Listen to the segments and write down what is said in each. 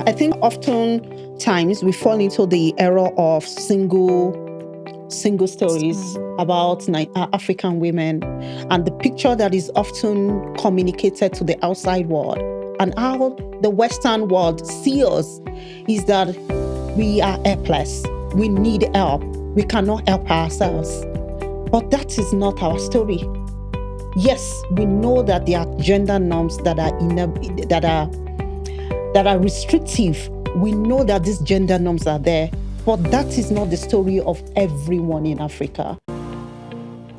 I think oftentimes we fall into the error of single stories about African women, and the picture that is often communicated to the outside world and how the Western world sees us is that we are helpless. We need help. We cannot help ourselves. But that is not our story. Yes, we know that there are gender norms that are restrictive. We know that these gender norms are there, but that is not the story of everyone in Africa.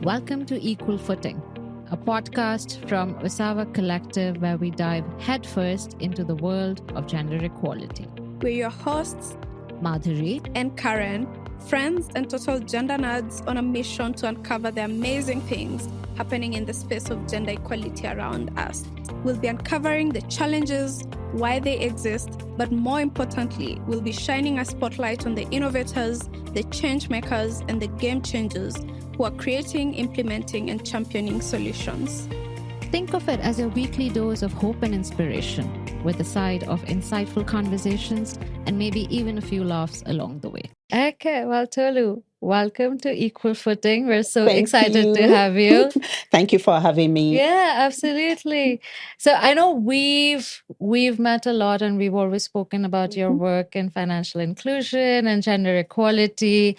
Welcome to Equal Footing, a podcast from Usawa Collective where we dive headfirst into the world of gender equality. We're your hosts, Madhuri and Karen, friends and total gender nerds on a mission to uncover the amazing things happening in the space of gender equality around us. We'll be uncovering the challenges, why they exist, but more importantly, we'll be shining a spotlight on the innovators, the change makers, and the game changers who are creating, implementing, and championing solutions. Think of it as your weekly dose of hope and inspiration, with a side of insightful conversations and maybe even a few laughs along the way. Okay, well, Tolu, welcome to Equal Footing. We're so excited to have you. Thank you for having me. Yeah, absolutely. So I know we've met a lot and we've always spoken about your work in financial inclusion and gender equality.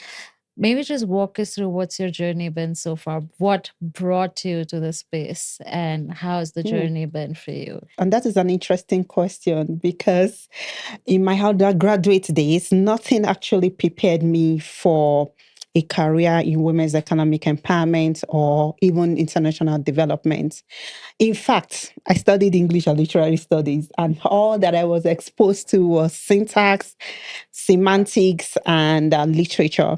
Maybe just walk us through what's your journey been so far? What brought you to the space and how's the journey been for you? And that is an interesting question because in my undergraduate days, nothing actually prepared me for a career in women's economic empowerment or even international development. In fact, I studied English and literary studies, and all that I was exposed to was syntax, semantics, and literature.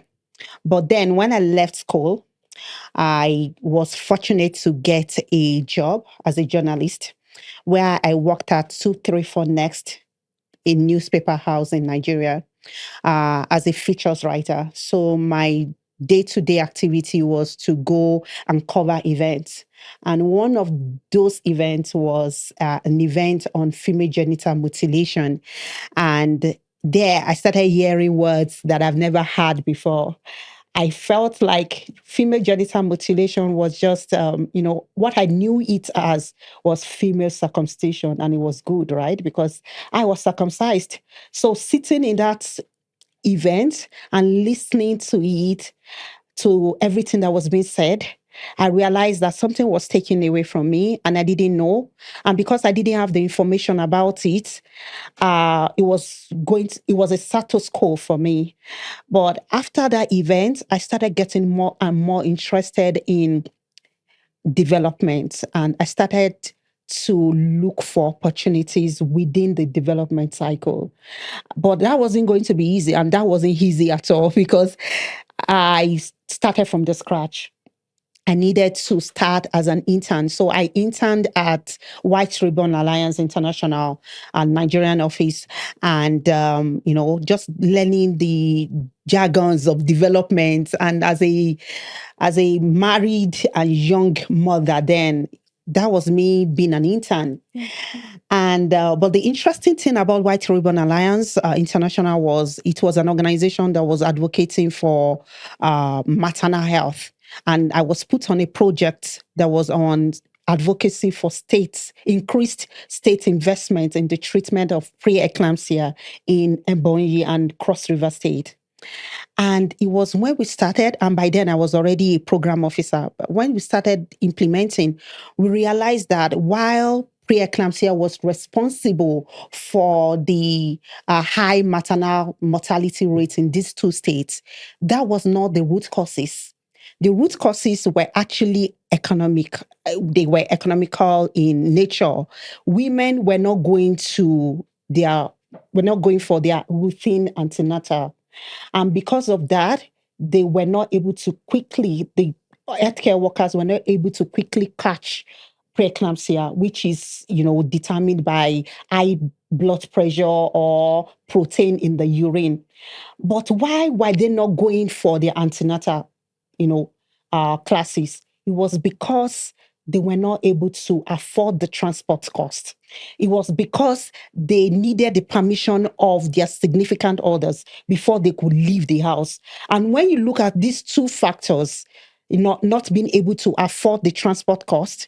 But then when I left school, I was fortunate to get a job as a journalist where I worked at 234 Next, a newspaper house in Nigeria, as a features writer. So my day-to-day activity was to go and cover events. And one of those events was an event on female genital mutilation. And there I started hearing words that I've never heard before. I felt like female genital mutilation was just, what I knew it as was female circumcision, and it was good, right? Because I was circumcised. So sitting in that event and listening to it, to everything that was being said, I realized that something was taken away from me and I didn't know. And because I didn't have the information about it, it was a status quo for me. But after that event, I started getting more and more interested in development, and I started to look for opportunities within the development cycle. But that wasn't going to be easy, and that wasn't easy at all because I started from the scratch. I needed to start as an intern. So I interned at White Ribbon Alliance International, a Nigerian office, and, just learning the jargons of development. And as a married and young mother then, that was me being an intern. And but the interesting thing about White Ribbon Alliance International was it was an organization that was advocating for maternal health. And I was put on a project that was on advocacy for increased state investment in the treatment of pre-eclampsia in Ebonyi and Cross River State. And it was when we started, and by then I was already a program officer. But when we started implementing, we realized that while preeclampsia was responsible for the high maternal mortality rate in these two states, that was not the root causes. The root causes were actually economic. They were economical in nature. Women were not going for their routine antenatal. And because of that, they were not able to the healthcare workers were not able to quickly catch preeclampsia, which is, determined by high blood pressure or protein in the urine. But why were they not going for their antenatal, classes? It was because they were not able to afford the transport cost. It was because they needed the permission of their significant others before they could leave the house. And when you look at these two factors, not being able to afford the transport cost,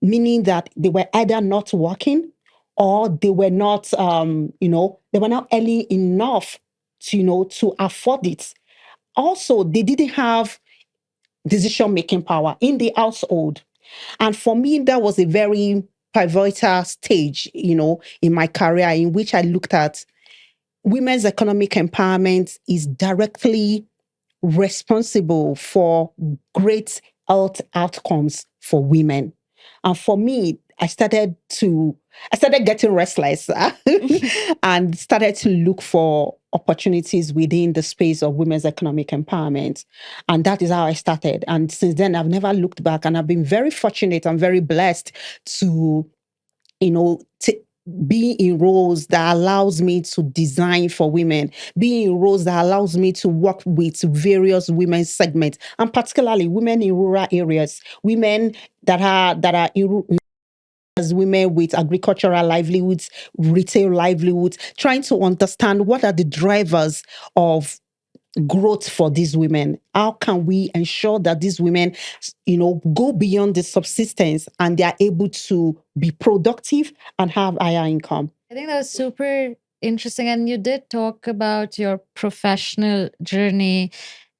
meaning that they were either not working or they were not, they were not early enough to afford it. Also, they didn't have decision-making power in the household. And for me, that was a very pivotal stage, in my career, in which I looked at women's economic empowerment is directly responsible for great health outcomes for women. And for me, I started getting restless and started to look for opportunities within the space of women's economic empowerment. And that is how I started. And since then, I've never looked back, and I've been very fortunate and very blessed to, be in roles that allows me to design for women, be in roles that allows me to work with various women segments, and particularly women in rural areas, women that are as women with agricultural livelihoods, retail livelihoods, trying to understand what are the drivers of growth for these women. How can we ensure that these women, go beyond the subsistence and they are able to be productive and have higher income? I think that was super interesting. And you did talk about your professional journey.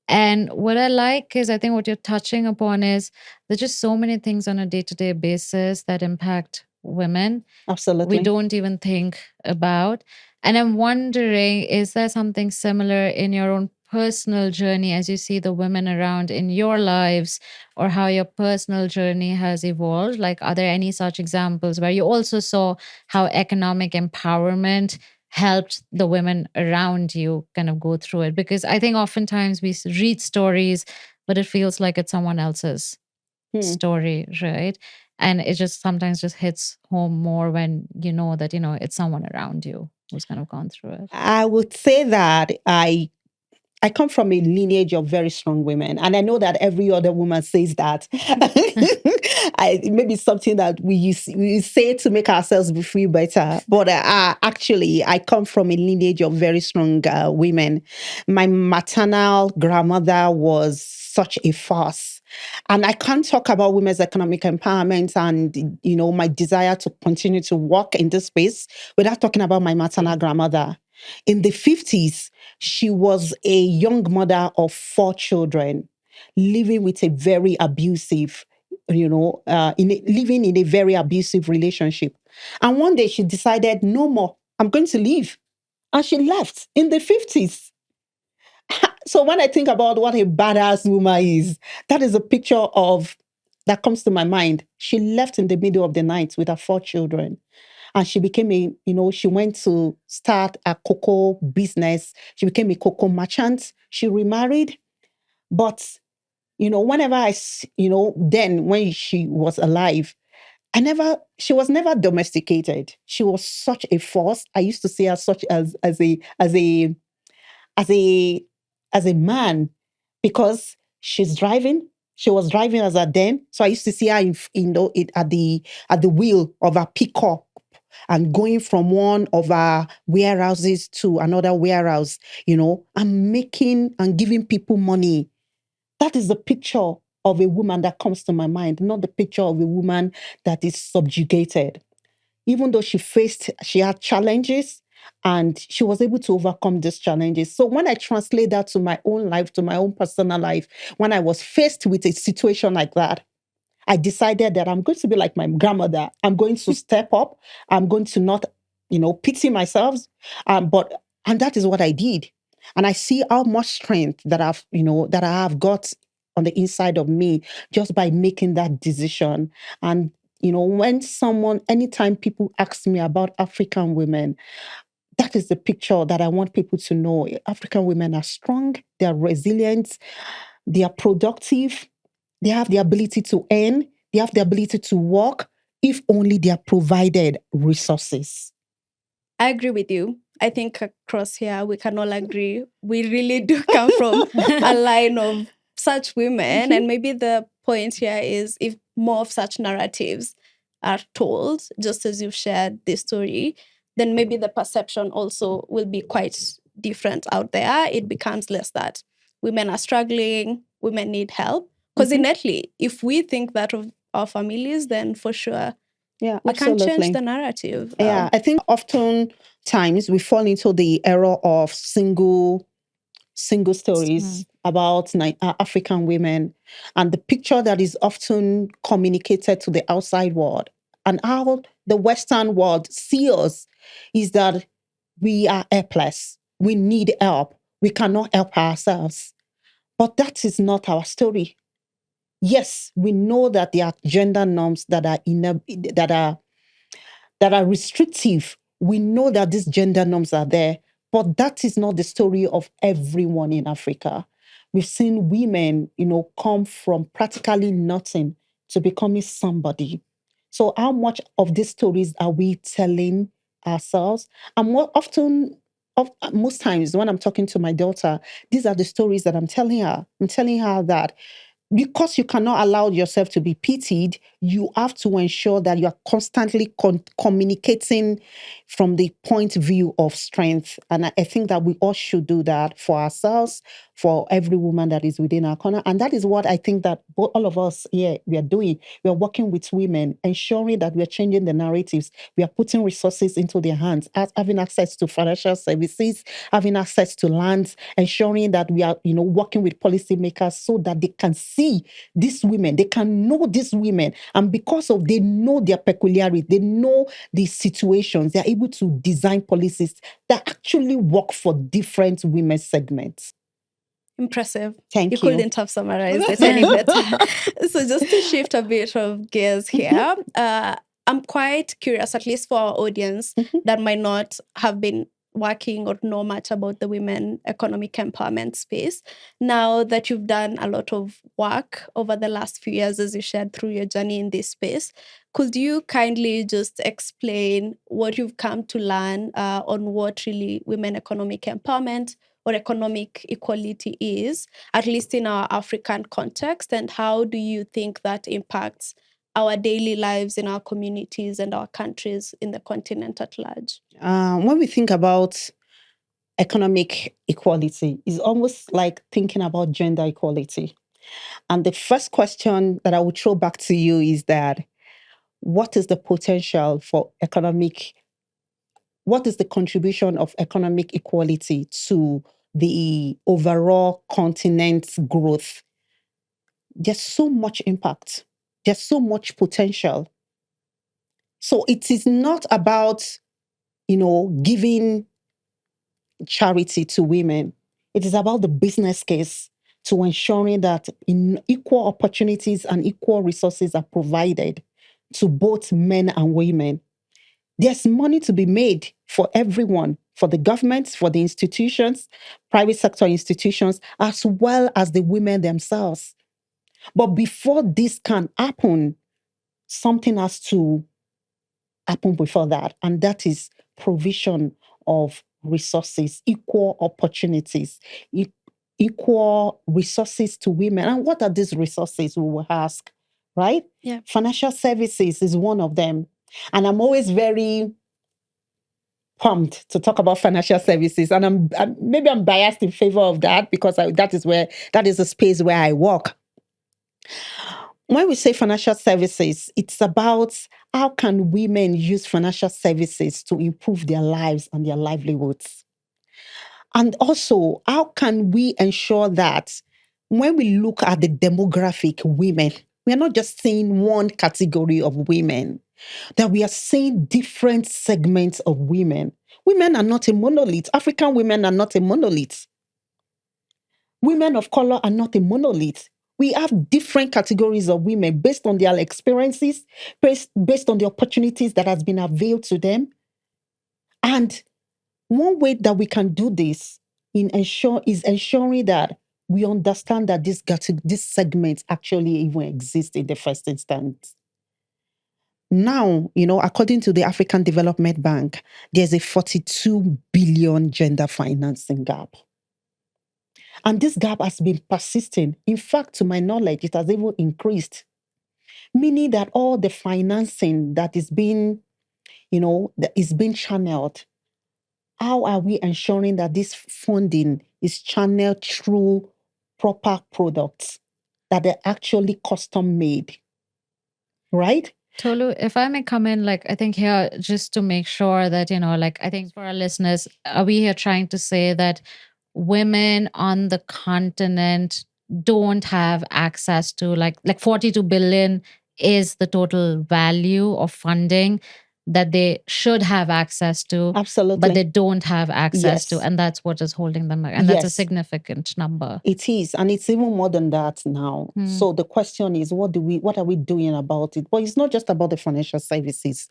And what I like is, I think what you're touching upon is there's just so many things on a day-to-day basis that impact women. Absolutely. We don't even think about. And I'm wondering, is there something similar in your own personal journey as you see the women around in your lives, or how your personal journey has evolved? Like, are there any such examples where you also saw how economic empowerment helped the women around you kind of go through it? Because I think oftentimes we read stories, but it feels like it's someone else's story, right? And it just sometimes just hits home more when you know that, it's someone around you who's kind of gone through it. I would say that I come from a lineage of very strong women, and I know that every other woman says that. Maybe something that we say to make ourselves feel better, but actually, I come from a lineage of very strong women. My maternal grandmother was such a force. And I can't talk about women's economic empowerment and, my desire to continue to work in this space without talking about my maternal grandmother. In the 50s, she was a young mother of 4 children, living with a very abusive, living in a very abusive relationship. And one day she decided, no more, I'm going to leave. And she left in the 50s. So when I think about what a badass woman is, that is a picture that comes to my mind. She left in the middle of the night with her 4 children. And she became she went to start a cocoa business. She became a cocoa merchant. She remarried. But, whenever then when she was alive, she was never domesticated. She was such a force. I used to see her such as a man, because she was driving as a then. So I used to see her at the wheel of a pickup and going from one of our warehouses to another warehouse, and making and giving people money. That is the picture of a woman that comes to my mind, not the picture of a woman that is subjugated. Even though she had challenges, and she was able to overcome these challenges. So when I translate that to my own life, to my own personal life, when I was faced with a situation like that, I decided that I'm going to be like my grandmother. I'm going to step up. I'm going to not, pity myself. And that is what I did. And I see how much strength that I have got on the inside of me just by making that decision. And, anytime people ask me about African women, that is the picture that I want people to know. African women are strong, they are resilient, they are productive, they have the ability to earn, they have the ability to work, if only they are provided resources. I agree with you. I think across here we can all agree we really do come from a line of such women, and maybe the point here is if more of such narratives are told, just as you've shared this story, then maybe the perception also will be quite different out there. It becomes less that women are struggling, women need help. Because innately, if we think that of our families, then for sure, we can't change the narrative. Yeah, I think often times we fall into the error of single stories about African women, and the picture that is often communicated to the outside world and how the Western world sees us is that we are helpless. We need help. We cannot help ourselves. But that is not our story. Yes, we know that there are gender norms that are restrictive. We know that these gender norms are there, but that is not the story of everyone in Africa. We've seen women, come from practically nothing to becoming somebody. So how much of these stories are we telling ourselves? And most times when I'm talking to my daughter, these are the stories that I'm telling her. I'm telling her that because you cannot allow yourself to be pitied, you have to ensure that you are constantly communicating from the point of view of strength. And I think that we all should do that for ourselves, for every woman that is within our corner. And that is what I think that all of us here, we are doing. We are working with women, ensuring that we are changing the narratives. We are putting resources into their hands, having access to financial services, having access to lands, ensuring that we are, working with policymakers so that they can see these women, they can know these women. And because of they know their peculiarity, they know the situations, they're able to design policies that actually work for different women segments. Impressive. Thank you. You couldn't have summarized it any better. So just to shift a bit of gears here, I'm quite curious, at least for our audience that might not have been working or know much about the women economic empowerment space. Now that you've done a lot of work over the last few years, as you shared through your journey in this space, could you kindly just explain what you've come to learn on what really women economic empowerment or economic equality is, at least in our African context, and how do you think that impacts our daily lives in our communities and our countries in the continent at large? When we think about economic equality, it's almost like thinking about gender equality. And the first question that I would throw back to you is that what is the potential for what is the contribution of economic equality to the overall continent's growth? There's so much impact. There's so much potential. So it is not about, giving charity to women. It is about the business case to ensuring that equal opportunities and equal resources are provided to both men and women. There's money to be made for everyone, for the governments, for the institutions, private sector institutions, as well as the women themselves. But before this can happen, something has to happen before that, and that is provision of resources, equal opportunities, equal resources to women. And what are these resources, we will ask, right? Yeah. Financial services is one of them. And I'm always very pumped to talk about financial services. And maybe I'm biased in favor of that because that is the space where I work. When we say financial services, it's about how can women use financial services to improve their lives and their livelihoods. And also, how can we ensure that when we look at the demographic women, we are not just seeing one category of women, that we are seeing different segments of women. Women are not a monolith. African women are not a monolith. Women of color are not a monolith. We have different categories of women based on their experiences, based on the opportunities that has been availed to them. And one way that we can do this is ensuring that we understand that this segment actually even exists in the first instance. Now, according to the African Development Bank, there's a 42 billion gender financing gap. And this gap has been persisting. In fact, to my knowledge, it has even increased, meaning that all the financing that is being, that is being channeled, how are we ensuring that this funding is channeled through proper products that are actually custom made, right? Tolu, if I may come in, I think here, just to make sure that, I think for our listeners, are we here trying to say that women on the continent don't have access to like 42 billion is the total value of funding that they should have access to, Absolutely. but they don't have access to, Yes. and that's what is holding them back. And that's a Yes. significant number. It is, and it's even more than that now. So the question is, what are we doing about it? But it's not just about the financial services.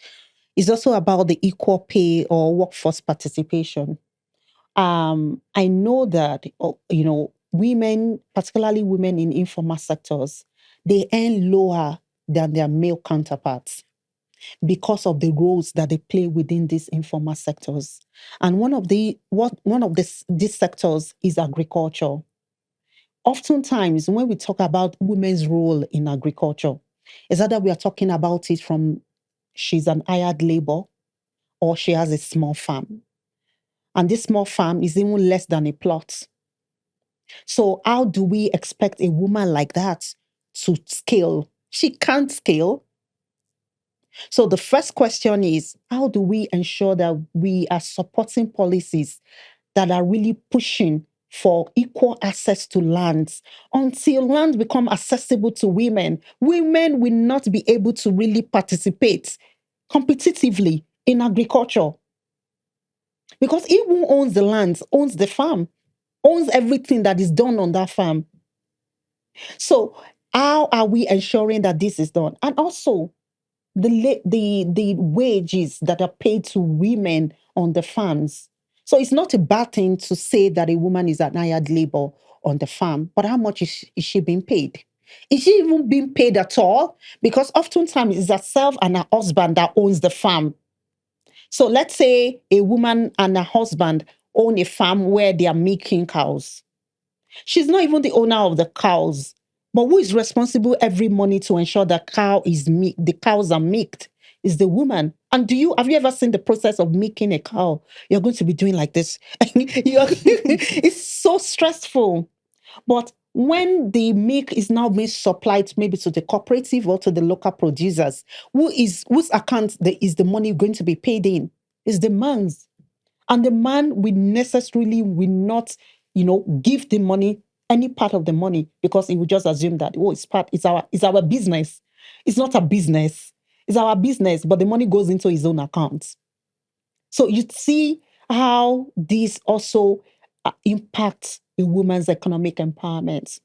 It's also about the equal pay or workforce participation. I know that women, particularly women in informal sectors, they earn lower than their male counterparts because of the roles that they play within these informal sectors. And one of these sectors is agriculture. Oftentimes, when we talk about women's role in agriculture, is either we are talking about it from she's an hired labor or she has a small farm. And this small farm is even less than a plot. So how do we expect a woman like that to scale? She can't scale. So the first question is, how do we ensure that we are supporting policies that are really pushing for equal access to lands? Until land become accessible to women, women will not be able to really participate competitively in agriculture. Because he who owns the land owns the farm, owns everything that is done on that farm. So how are we ensuring that this is done? And also the wages that are paid to women on the farms. So it's not a bad thing to say that a woman is an hired labor on the farm, but how much is she being paid? Is she even being paid at all? Because oftentimes it's herself and her husband that owns the farm. So let's say a woman and her husband own a farm where they are milking cows. She's not even the owner of the cows, but who is responsible every morning to ensure that the cows are milked is the woman. And have you ever seen the process of milking a cow? You're going to be doing like this. It's so stressful. But when the milk is now being supplied maybe to the cooperative or to the local producers, whose account is the money going to be paid in? Is the man's. And the man will not, give the money, any part of the money, because he will just assume that, it's our business. It's not a business. It's our business, but the money goes into his own account. So you see how this also impacts a woman's economic empowerment.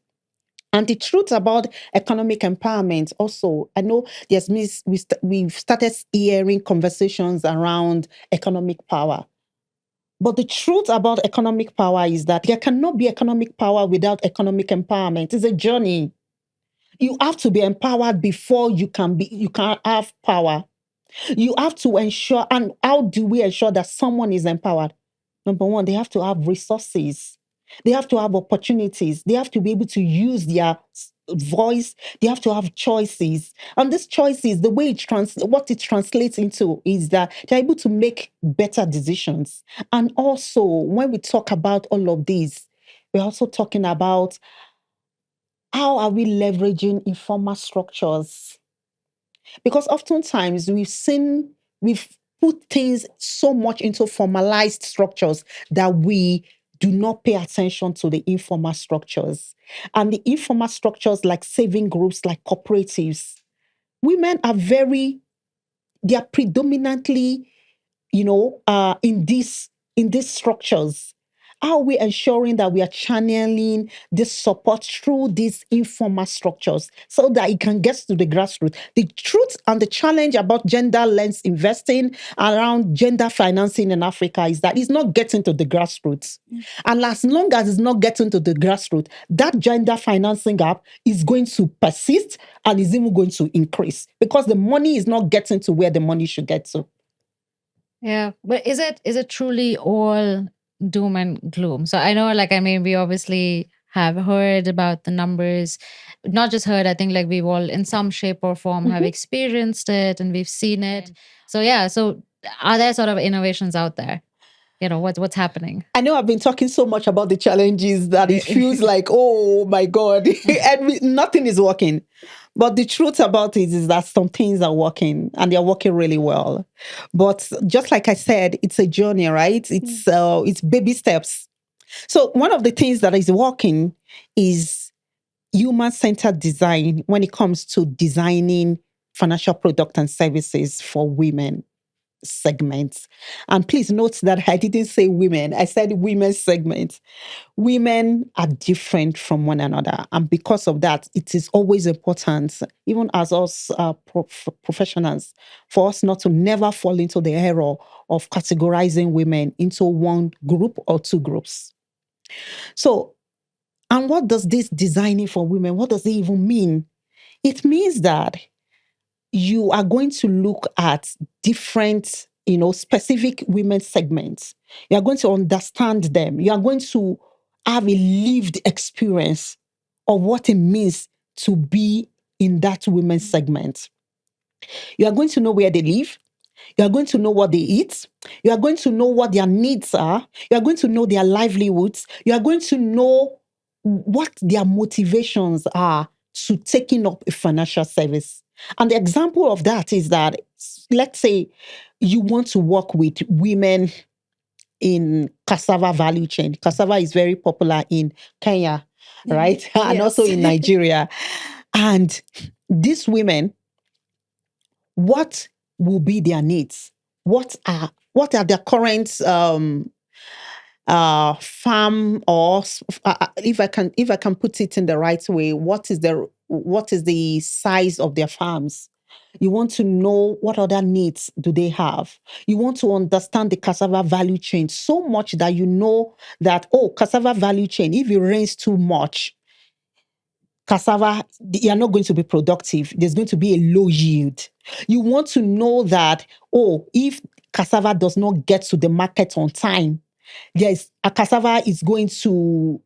And the truth about economic empowerment also, I know we've started hearing conversations around economic power. But the truth about economic power is that there cannot be economic power without economic empowerment. It's a journey. You have to be empowered before you can have power. You have to ensure, and how do we ensure that someone is empowered? Number one, they have to have resources. They have to have opportunities. They have to be able to use their voice. They have to have choices. And these choices, the way what it translates into is that they're able to make better decisions. And also, when we talk about all of these, we're also talking about how are we leveraging informal structures? Because oftentimes we've put things so much into formalized structures that we do not pay attention to the informal structures. And the informal structures like saving groups, like cooperatives, women they are predominantly, in these structures. How are we ensuring that we are channeling this support through these informal structures so that it can get to the grassroots? The truth and the challenge about gender lens investing around gender financing in Africa is that it's not getting to the grassroots. And as long as it's not getting to the grassroots, that gender financing gap is going to persist and is even going to increase because the money is not getting to where the money should get to. Yeah, but is it truly all doom and gloom? So I know, we obviously have heard about the numbers. Not just heard, I think like we've all in some shape or form have experienced it and we've seen it. So yeah, so are there sort of innovations out there? What's happening? I know I've been talking so much about the challenges that it feels like, oh my God, and nothing is working. But the truth about it is that some things are working and they're working really well. But just like I said, it's a journey, right? It's baby steps. So one of the things that is working is human-centered design when it comes to designing financial products and services for women segments. And please note that I didn't say women, I said women's segments. Women are different from one another. And because of that, it is always important, even as us professionals, for us not to never fall into the error of categorizing women into one group or two groups. So, and what does this designing for women, what does it even mean? It means that you are going to look at different, specific women segments. You are going to understand them. You are going to have a lived experience of what it means to be in that women's segment. You are going to know where they live. You are going to know what they eat. You are going to know what their needs are. You are going to know their livelihoods. You are going to know what their motivations are to taking up a financial service. And the example of that is that, let's say you want to work with women in cassava value chain. Cassava is very popular in Kenya, right? And also in Nigeria. And these women, what will be their needs? What are their current farm, or if I can put it in the right way, what is the size of their farms? You want to know what other needs do they have. You want to understand the cassava value chain so much that you know that, cassava value chain, if it rains too much, cassava, you're not going to be productive. There's going to be a low yield. You want to know that, if cassava does not get to the market on time, there's a cassava is going to,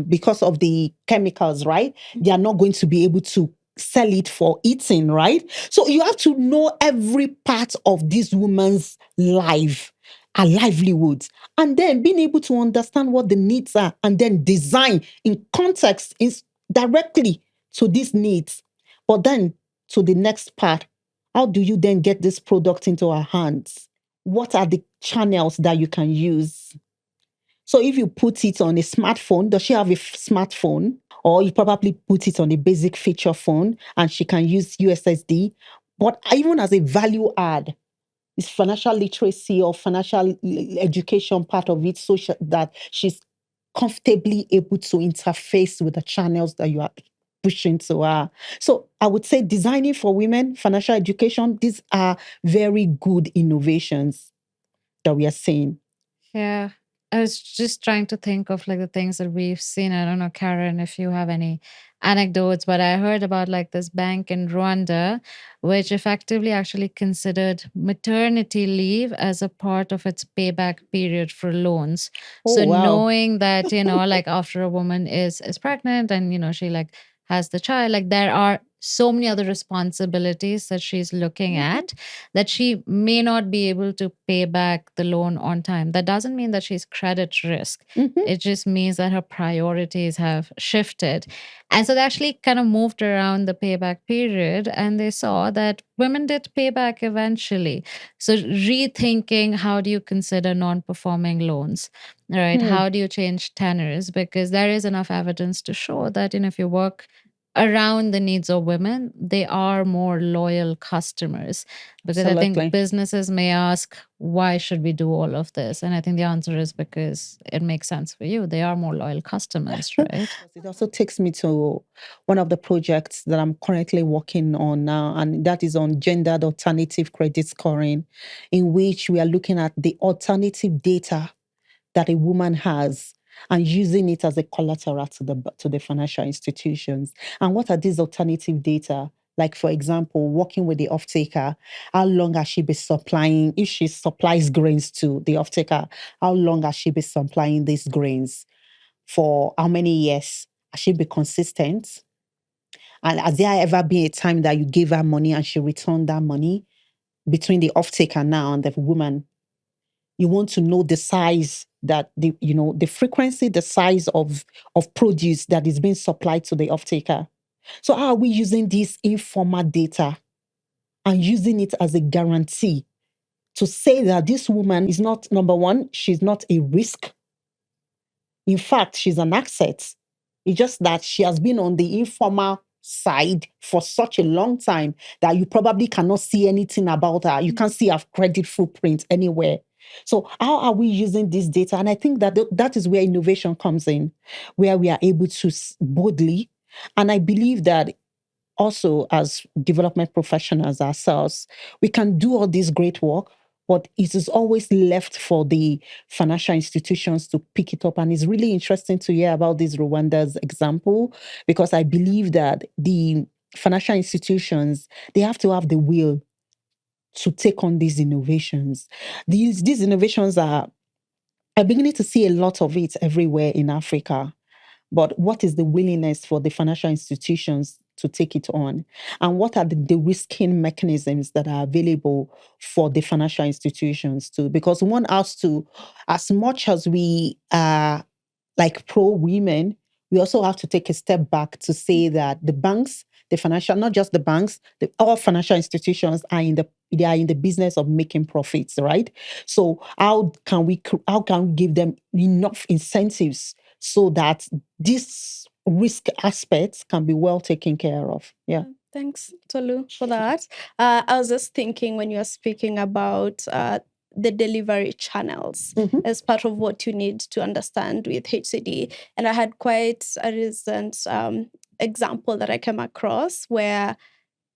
because of the chemicals, right? They are not going to be able to sell it for eating, right? So you have to know every part of this woman's life, her livelihoods, and then being able to understand what the needs are and then design in context is directly to these needs. But then to the next part, how do you then get this product into our hands? What are the channels that you can use? So if you put it on a smartphone, does she have a smartphone? Or you probably put it on a basic feature phone and she can use USSD. But even as a value add, is financial literacy or financial education part of it, so that she's comfortably able to interface with the channels that you are pushing to her. So I would say designing for women, financial education, these are very good innovations that we are seeing. Yeah. I was just trying to think of like the things that we've seen. I don't know, Karen, if you have any anecdotes, but I heard about like this bank in Rwanda, which effectively actually considered maternity leave as a part of its payback period for loans. So wow. knowing that, like after a woman is pregnant and, she like has the child, like there are so many other responsibilities that she's looking at that she may not be able to pay back the loan on time. That doesn't mean that she's credit risk. It just means that her priorities have shifted. And so they actually kind of moved around the payback period and they saw that women did pay back eventually. So rethinking, how do you consider non-performing loans, right? How do you change tenors? Because there is enough evidence to show that if you work around the needs of women, they are more loyal customers. Because I think businesses may ask, why should we do all of this? And I think the answer is because it makes sense for you. They are more loyal customers, right? It also takes me to one of the projects that I'm currently working on now, and that is on gendered alternative credit scoring, in which we are looking at the alternative data that a woman has and using it as a collateral to the financial institutions. And what are these alternative data? Like, for example, working with the off-taker, how long has she been supplying? If she supplies grains to the off-taker, how long has she been supplying these grains? for how many years? Has she been consistent? And has there ever been a time that you gave her money and she returned that money between the off-taker now and the woman? You want to know the size that the frequency, the size of produce that is being supplied to the off-taker. So how are we using this informal data and using it as a guarantee to say that this woman is not, number one, she's not a risk. In fact, she's an asset. It's just that she has been on the informal side for such a long time that you probably cannot see anything about her. You can't see her credit footprint anywhere. So how are we using this data? And I think that that is where innovation comes in, where we are able to boldly. And I believe that also as development professionals ourselves, we can do all this great work, but it is always left for the financial institutions to pick it up. And it's really interesting to hear about this Rwanda's example, because I believe that the financial institutions, they have to have the will to take on these innovations. These innovations are beginning to see a lot of it everywhere in Africa. But what is the willingness for the financial institutions to take it on? And what are the de-risking mechanisms that are available for the financial institutions too? Because one has to, as much as we are like pro-women, we also have to take a step back to say that the banks, the financial, not just the banks, all financial institutions are in the business of making profits, right? So how can we give them enough incentives so that this risk aspects can be well taken care of? Yeah. Thanks, Tolu, for that. I was just thinking when you're speaking about the delivery channels as part of what you need to understand with HCD. And I had quite a recent example that I came across where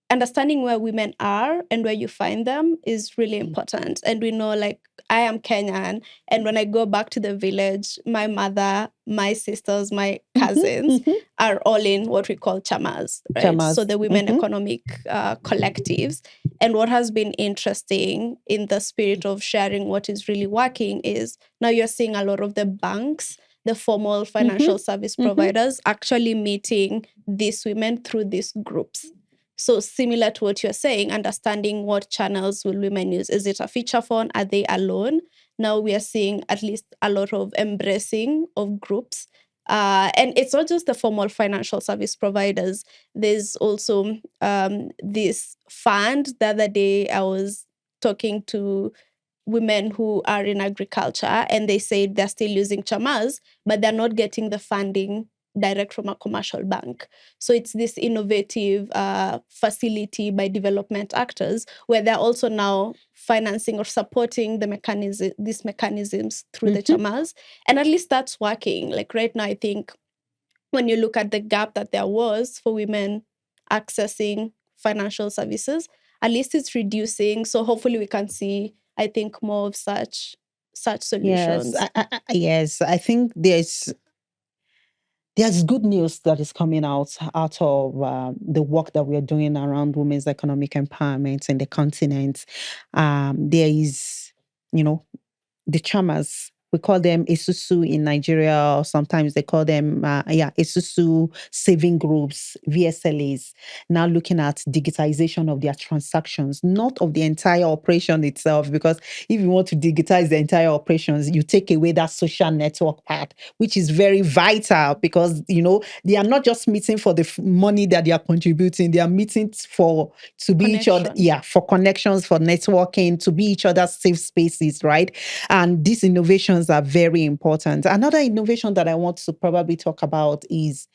understanding where women are and where you find them is really important. And we know, like, I am Kenyan, and when I go back to the village, my mother, my sisters, my cousins are all in what we call chamas, right? Chamas. So the women economic collectives. And what has been interesting in the spirit of sharing what is really working is now you're seeing a lot of the banks, the formal financial service providers actually meeting these women through these groups. So similar to what you're saying, understanding what channels will women use. Is it a feature phone? Are they alone? Now we are seeing at least a lot of embracing of groups. And it's not just the formal financial service providers. There's also this fund. The other day I was talking to women who are in agriculture, and they say they're still using chamas, but they're not getting the funding direct from a commercial bank. So it's this innovative facility by development actors where they're also now financing or supporting these mechanisms through the chamas. And at least that's working. Like right now, I think when you look at the gap that there was for women accessing financial services, at least it's reducing. So hopefully we can see, I think, more of such solutions. Yes, I think there's good news that is coming out of the work that we are doing around women's economic empowerment in the continent. There is, the chamas. We call them Isusu in Nigeria, or sometimes they call them, Isusu saving groups, VSLAs, now looking at digitization of their transactions, not of the entire operation itself, because if you want to digitize the entire operations, you take away that social network part, which is very vital because, they are not just meeting for the money that they are contributing, they are meeting to be each other, for connections, for networking, to be each other's safe spaces, right? And these innovations are very important. Another innovation that I want to probably talk about is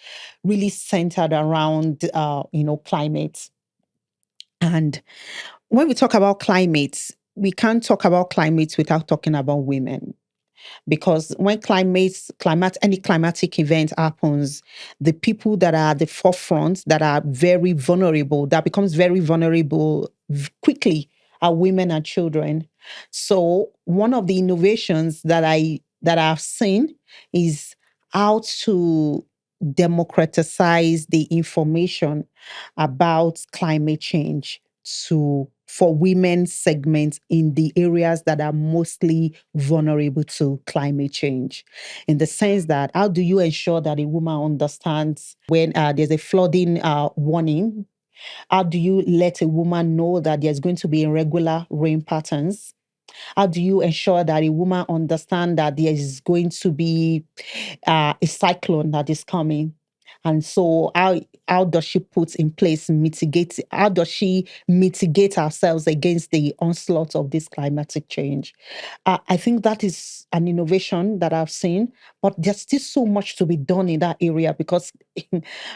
really centered around, climate. And when we talk about climate, we can't talk about climate without talking about women. Because when any climatic event happens, the people that are at the forefront, that are very vulnerable, that becomes very vulnerable quickly, are women and children. So one of the innovations that I've seen is how to democratize the information about climate change to for women segments in the areas that are mostly vulnerable to climate change. In the sense that, how do you ensure that a woman understands when there's a flooding warning? How do you let a woman know that there's going to be irregular rain patterns? How do you ensure that a woman understands that there is going to be a cyclone that is coming? And so how does she put in place mitigate? How does she mitigate ourselves against the onslaught of this climatic change? I think that is an innovation that I've seen, but there's still so much to be done in that area because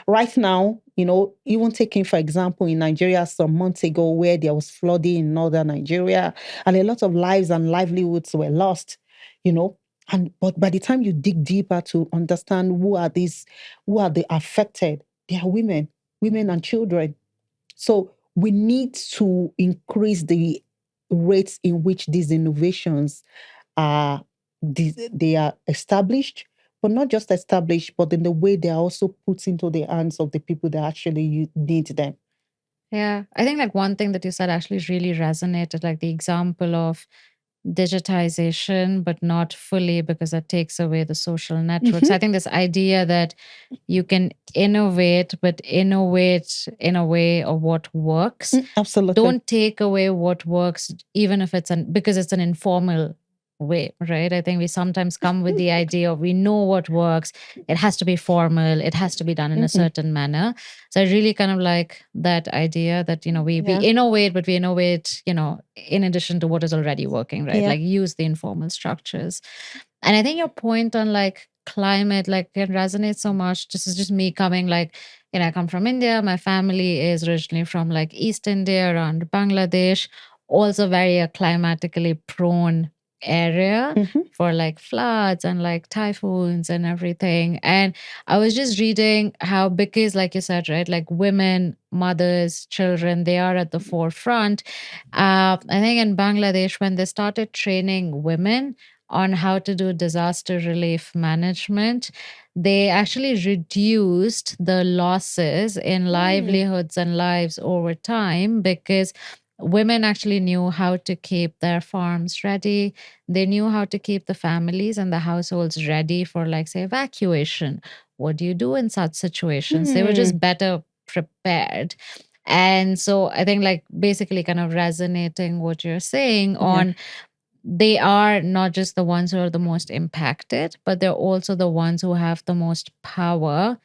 right now, even taking, for example, in Nigeria some months ago where there was flooding in northern Nigeria and a lot of lives and livelihoods were lost, but by the time you dig deeper to understand who are the affected, they are women and children. So we need to increase the rates in which these innovations are they are established, but not just established, but in the way they are also put into the hands of the people that actually need them. Yeah, I think like one thing that you said actually really resonated, like the example of digitization, but not fully because that takes away the social networks. I think this idea that you can innovate, but innovate in a way of what works. Absolutely. Don't take away what works, even if because it's an informal way, right? I think we sometimes come with the idea of we know what works. It has to be formal. It has to be done in a certain manner. So I really kind of like that idea that, we innovate, but we innovate, in addition to what is already working, right? Yeah. Like use the informal structures. And I think your point on like climate, like it resonates so much. This is just me coming like, I come from India. My family is originally from like East India around Bangladesh, also very climatically prone area for like floods and like typhoons and everything. And I was just reading how, because like you said, right, like women, mothers, children, they are at the forefront. I think in Bangladesh, when they started training women on how to do disaster relief management, they actually reduced the losses in livelihoods and lives over time because women actually knew how to keep their farms ready. They knew how to keep the families and the households ready for, like, say, evacuation. What do you do in such situations? They were just better prepared. And so I think, like, basically kind of resonating what you're saying on they are not just the ones who are the most impacted, but they're also the ones who have the most power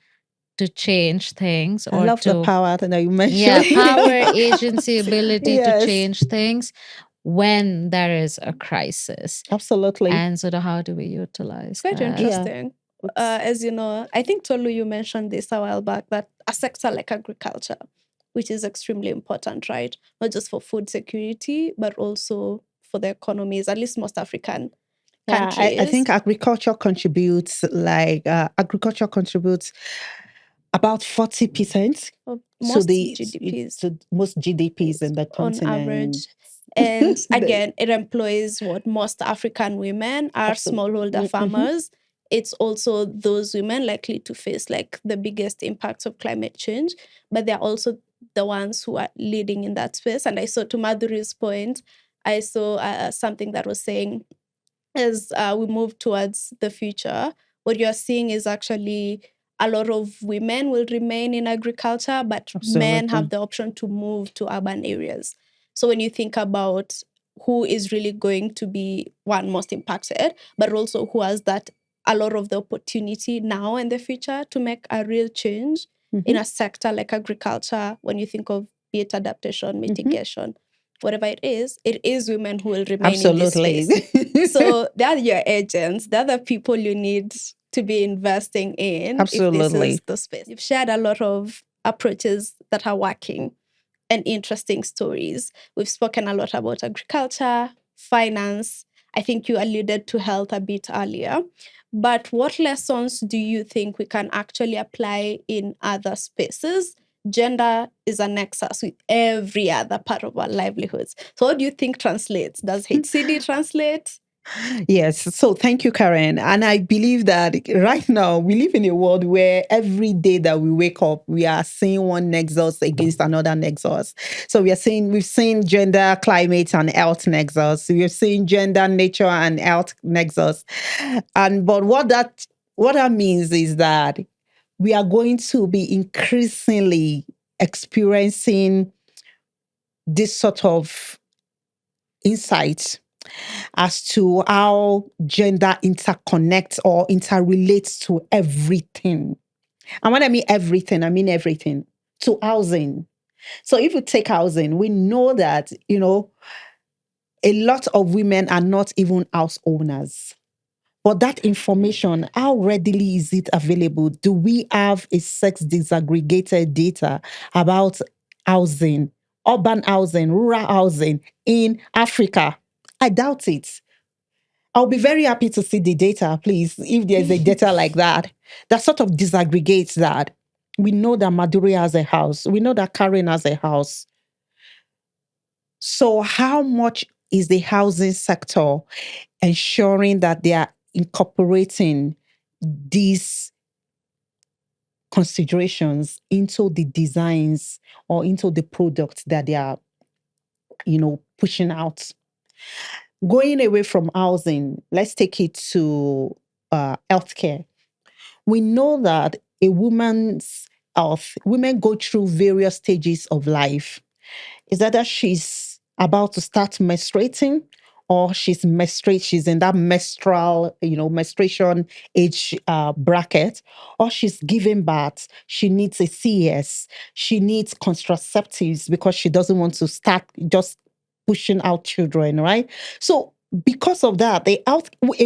to change things. I love the power that you mentioned. Yeah, power, agency, ability to change things when there is a crisis. Absolutely. And so how do we utilize Quite that? interesting. As you know, I think Tolu, you mentioned this a while back, that a sector like agriculture, which is extremely important, right? Not just for food security, but also for the economies, at least most African countries. I think agriculture contributes about 40% of most GDPs. To most GDPs in the continent. On average. And again, it employs most African women are smallholder farmers. It's also those women likely to face like the biggest impacts of climate change, but they're also the ones who are leading in that space. And I saw, to Madhuri's point, I saw something that was saying, as we move towards the future, what you're seeing is actually a lot of women will remain in agriculture, but men have the option to move to urban areas. So when you think about who is really going to be most impacted, but also who has a lot of the opportunity now and the future to make a real change in a sector like agriculture, when you think of be it adaptation, mitigation, whatever it is women who will remain in this space. So they're your agents. They're the people you need to be investing in. Absolutely. If this is the space. You've shared a lot of approaches that are working and interesting stories. We've spoken a lot about agriculture, finance. I think you alluded to health a bit earlier. But what lessons do you think we can actually apply in other spaces? Gender is a nexus with every other part of our livelihoods. So what do you think translates? Does HCD translate? Yes. So thank you, Karen. And I believe that right now we live in a world where every day that we wake up, we are seeing one nexus against another nexus. So we've seen gender, climate, and health nexus. We've seen gender, nature, and health nexus. But what that means is that we are going to be increasingly experiencing this sort of insight as to how gender interconnects or interrelates to everything. And when I mean everything, I mean everything to housing. So if you take housing, we know that, a lot of women are not even house owners. But that information, how readily is it available? Do we have a sex disaggregated data about housing, urban housing, rural housing in Africa? I doubt it. I'll be very happy to see the data, please, if there's a data like that sort of disaggregates that. We know that Maduri has a house. We know that Karen has a house. So how much is the housing sector ensuring that they are incorporating these considerations into the designs or into the products that they are, pushing out? Going away from housing, let's take it to healthcare. We know that a woman's health, women go through various stages of life. Is that she's about to start menstruating or she's in that menstruation age bracket, or she's giving birth. She needs a CES. She needs contraceptives because she doesn't want to start just pushing out children, right? So because of that, a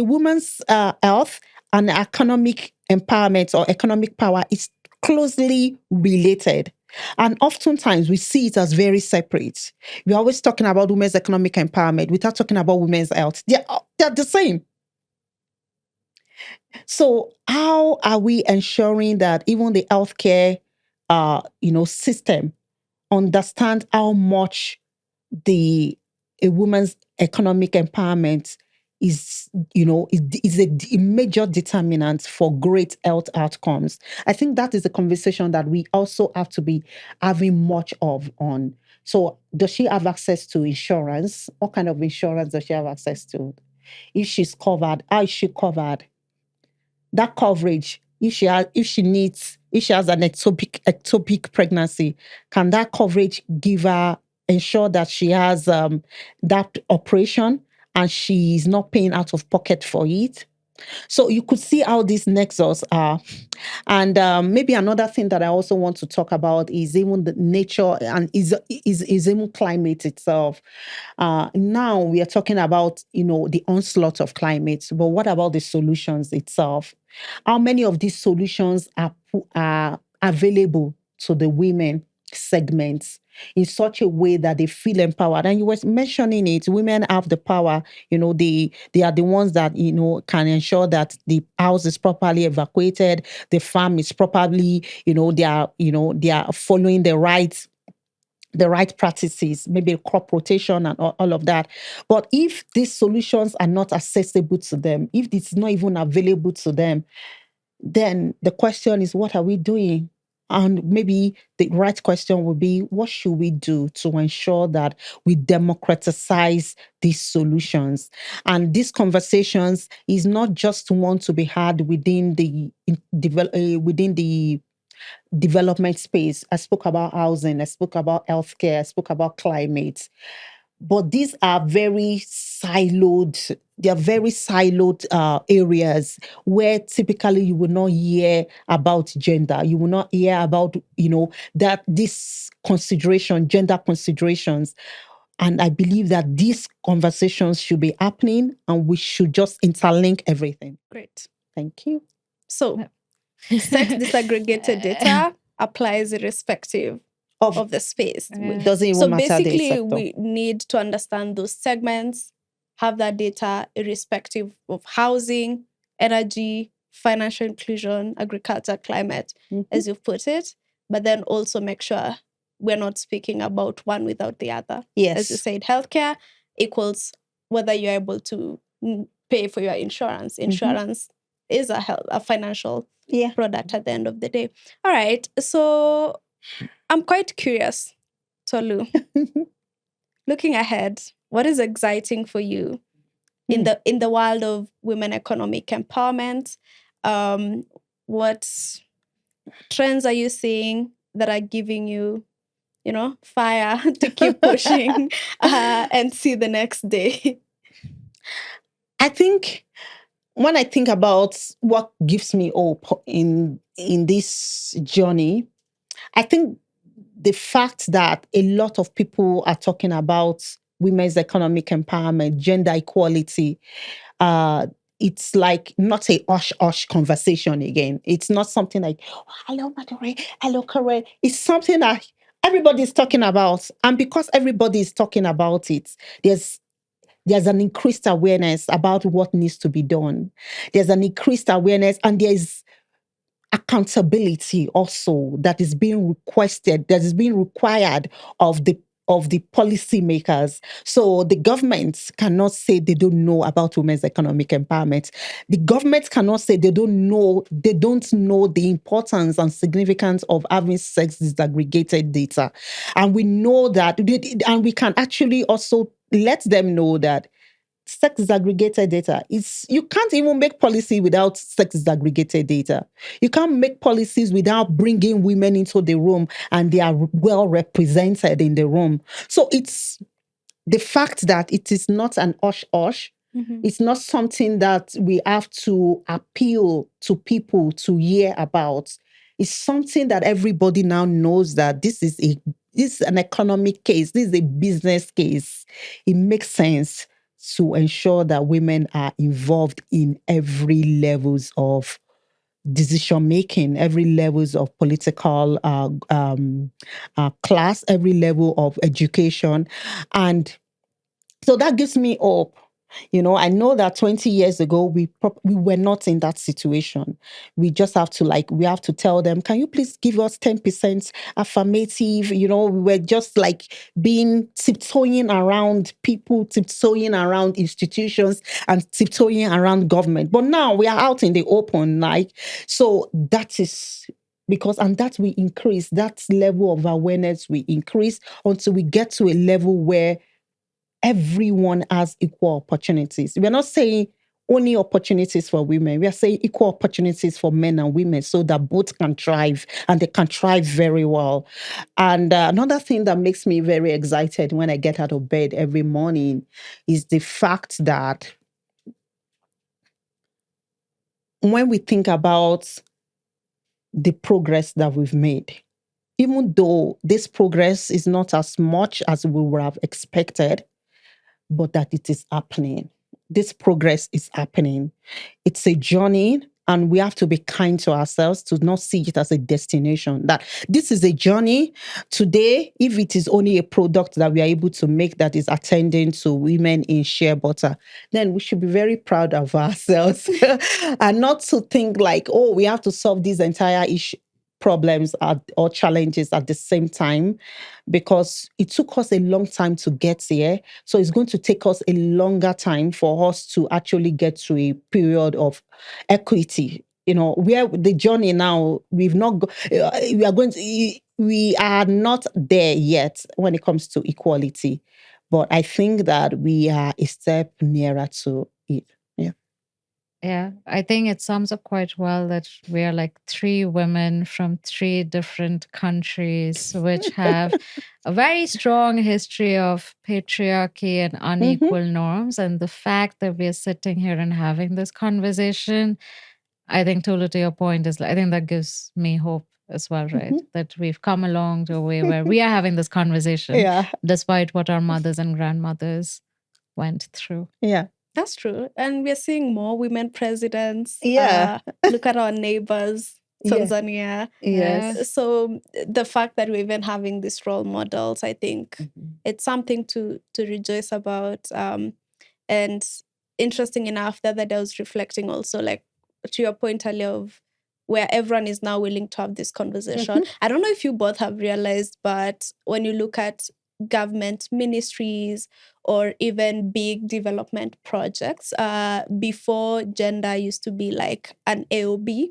woman's health and economic empowerment or economic power is closely related. And oftentimes we see it as very separate. We're always talking about women's economic empowerment without talking about women's health. They're the same. So how are we ensuring that even the healthcare system understand how much a woman's economic empowerment is a major determinant for great health outcomes? I think that is a conversation that we also have to be having much of on. So does she have access to insurance? What kind of insurance does she have access to? If she's covered, how is she covered? That coverage, if she has an ectopic pregnancy, can that coverage ensure that she has that operation and she is not paying out of pocket for it? So you could see how these nexus are. And maybe another thing that I also want to talk about is even the nature and is even climate itself. Now we are talking about, the onslaught of climate, but what about the solutions itself? How many of these solutions are available to the women segments in such a way that they feel empowered? And you were mentioning it, women have the power, they are the ones that, can ensure that the house is properly evacuated, the farm is properly, they are following the right practices, maybe crop rotation and all of that. But if these solutions are not accessible to them, if it's not even available to them, then the question is, what are we doing? And maybe the right question would be, what should we do to ensure that we democratize these solutions? And these conversations is not just one to be had within the development space. I spoke about housing, I spoke about healthcare, I spoke about climate. But these are very siloed. They are very siloed areas where typically you will not hear about gender. You will not hear about, that this consideration, gender considerations. And I believe that these conversations should be happening and we should just interlink everything. Great. Thank you. So, sex disaggregated data applies irrespective of the space. It doesn't even So matter the basically, sector. we need to understand those segments, have that data irrespective of housing, energy, financial inclusion, agriculture, climate, as you've put it, but then also make sure we're not speaking about one without the other. Yes. As you said, healthcare equals whether you're able to pay for your insurance. Insurance is a financial product at the end of the day. All right. So I'm quite curious, Tolu. Looking ahead, what is exciting for you in the world of women economic empowerment? What trends are you seeing that are giving you, fire to keep pushing and see the next day? I think when I think about what gives me hope in this journey, I think the fact that a lot of people are talking about women's economic empowerment, gender equality, it's like not a hush conversation again. It's not something like, oh, hello, Madore, hello, Karen. It's something that everybody's talking about. And because everybody is talking about it, there's an increased awareness about what needs to be done. There's an increased awareness, and there's accountability also that is being requested, that is being required of the policymakers. So the governments cannot say they don't know about women's economic empowerment. The government cannot say they don't know the importance and significance of having sex disaggregated data. And we know that, and we can actually also let them know that sex disaggregated data you can't even make policy without sex disaggregated data. You can't make policies without bringing women into the room and they are well represented in the room. So it's the fact that it is not an hush. It's not something that we have to appeal to people to hear about. It's something that everybody now knows that this is an economic case. This is a business case. It makes sense to ensure that women are involved in every levels of decision making, every levels of political class, every level of education, and so that gives me hope. I know that 20 years ago, we were not in that situation. We just have to we have to tell them, can you please give us 10% affirmative? We were just being tiptoeing around people, tiptoeing around institutions, and tiptoeing around government. But now we are out in the open, so that is because, and that we increase, that level of awareness we increase until we get to a level where everyone has equal opportunities. We're not saying only opportunities for women. We are saying equal opportunities for men and women so that both can thrive, and they can thrive very well. And another thing that makes me very excited when I get out of bed every morning is the fact that when we think about the progress that we've made, even though this progress is not as much as we would have expected, but that it is happening. This progress is happening. It's a journey, and we have to be kind to ourselves to not see it as a destination. That this is a journey. Today, if it is only a product that we are able to make that is attending to women in shea butter, then we should be very proud of ourselves and not to think we have to solve this entire issue, problems or challenges at the same time, because it took us a long time to get here. So it's going to take us a longer time for us to actually get to a period of equity. Where the journey now, we are not there yet when it comes to equality. But I think that we are a step nearer to it. Yeah. Yeah, I think it sums up quite well that we are three women from three different countries, which have a very strong history of patriarchy and unequal norms. And the fact that we are sitting here and having this conversation, I think, Tolu, to your point, I think that gives me hope as well, right? That we've come along to a way where we are having this conversation, despite what our mothers and grandmothers went through. Yeah. That's true. And we're seeing more women presidents. Yeah. Look at our neighbors, Tanzania. Yes. So the fact that we're even having these role models, I think it's something to rejoice about. And interesting enough, the other day I was reflecting also, to your point earlier of where everyone is now willing to have this conversation. I don't know if you both have realized, but when you look at government ministries or even big development projects. Before, gender used to be like an AOB,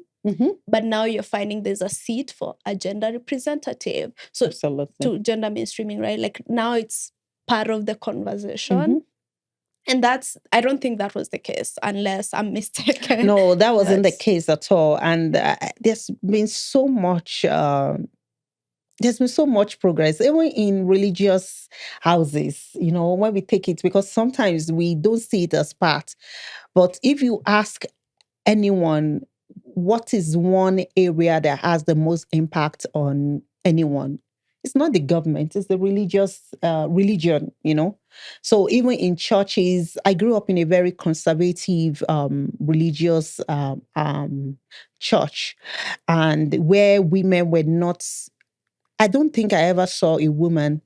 but now you're finding there's a seat for a gender representative. So Absolutely. to gender mainstreaming, right? Like now it's part of the conversation. And I don't think that was the case, unless I'm mistaken. No, that wasn't the case at all. And there's been so much progress, even in religious houses, when we take it, because sometimes we don't see it as part. But if you ask anyone, what is one area that has the most impact on anyone? It's not the government, it's the religion. So even in churches, I grew up in a very conservative religious church, and where women were not, I don't think I ever saw a woman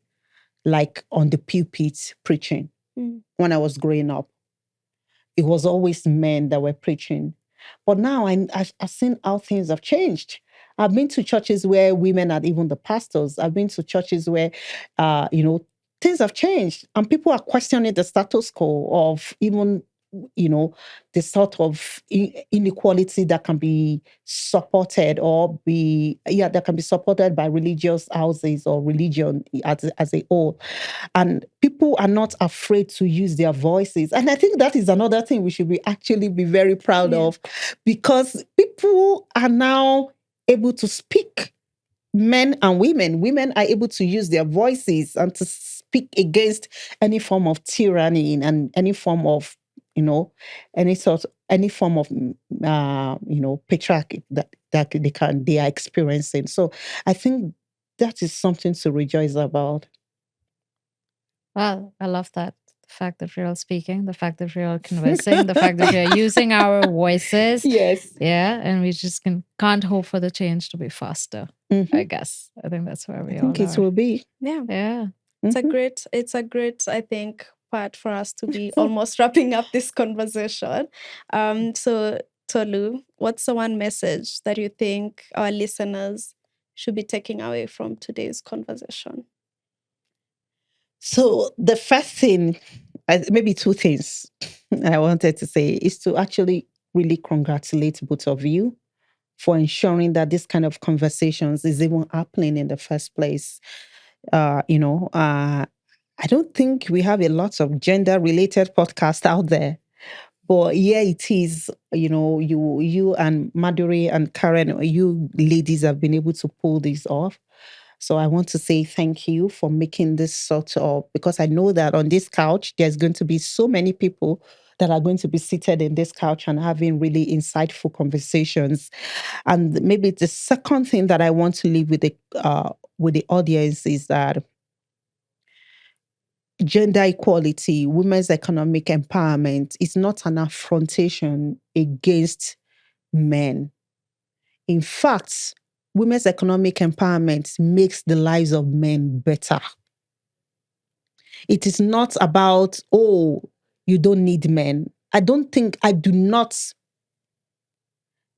like on the pulpit preaching when I was growing up. It was always men that were preaching. But now I've seen how things have changed. I've been to churches where women are even the pastors. I've been to churches where, things have changed, and people are questioning the status quo of even, the sort of inequality that can be supported that can be supported by religious houses or religion as a whole. And people are not afraid to use their voices. And I think that is another thing we should actually be very proud of, because people are now able to speak. Men and women. Women are able to use their voices and to speak against any form of tyranny and any form of, any form of, patriarchy that they are experiencing. So I think that is something to rejoice about. Well, I love that. The fact that we're all speaking, the fact that we're all conversing, the fact that we're using our voices. Yes. Yeah. And we just can't hope for the change to be faster, I guess. I think that's where we all are. I think it will be. Yeah. Yeah. It's a great, I think, part for us to be almost wrapping up this conversation. So Tolu, what's the one message that you think our listeners should be taking away from today's conversation? So the first thing, maybe two things I wanted to say, is to actually really congratulate both of you for ensuring that this kind of conversations is even happening in the first place. I don't think we have a lot of gender-related podcasts out there. But yeah, it is, you and Maduri and Karen, you ladies have been able to pull this off. So I want to say thank you for making this sort of, because I know that on this couch, there's going to be so many people that are going to be seated in this couch and having really insightful conversations. And maybe the second thing that I want to leave with the audience is that gender equality, women's economic empowerment is not an affrontation against men. In fact, women's economic empowerment makes the lives of men better. It is not about, you don't need men. I do not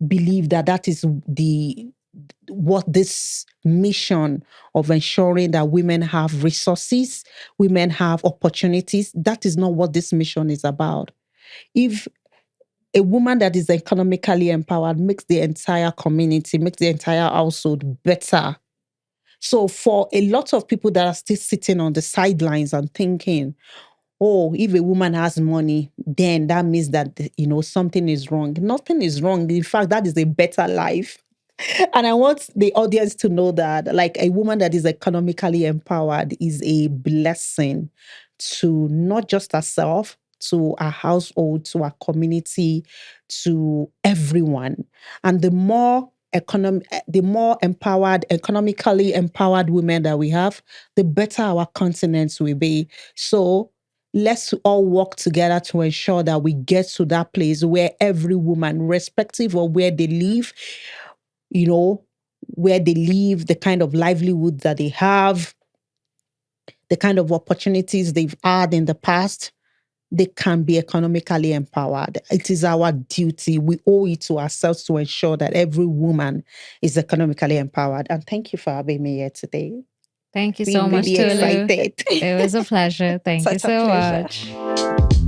believe that is what this mission of ensuring that women have resources, women have opportunities, that is not what this mission is about. If a woman that is economically empowered makes the entire community, makes the entire household better. So for a lot of people that are still sitting on the sidelines and thinking, if a woman has money, then that means that, something is wrong. Nothing is wrong. In fact, that is a better life. And I want the audience to know that, like, a woman that is economically empowered is a blessing to not just herself, to our household, to our community, to everyone. And the more empowered, economically empowered women that we have, the better our continents will be. So let's all work together to ensure that we get to that place where every woman, irrespective of where they live, the kind of livelihood that they have, the kind of opportunities they've had in the past, they can be economically empowered. It is our duty. We owe it to ourselves to ensure that every woman is economically empowered. And thank you for having me here today. Thank you We're so much, really Tolu. excited. It was a pleasure. Thank you Such a so pleasure. much.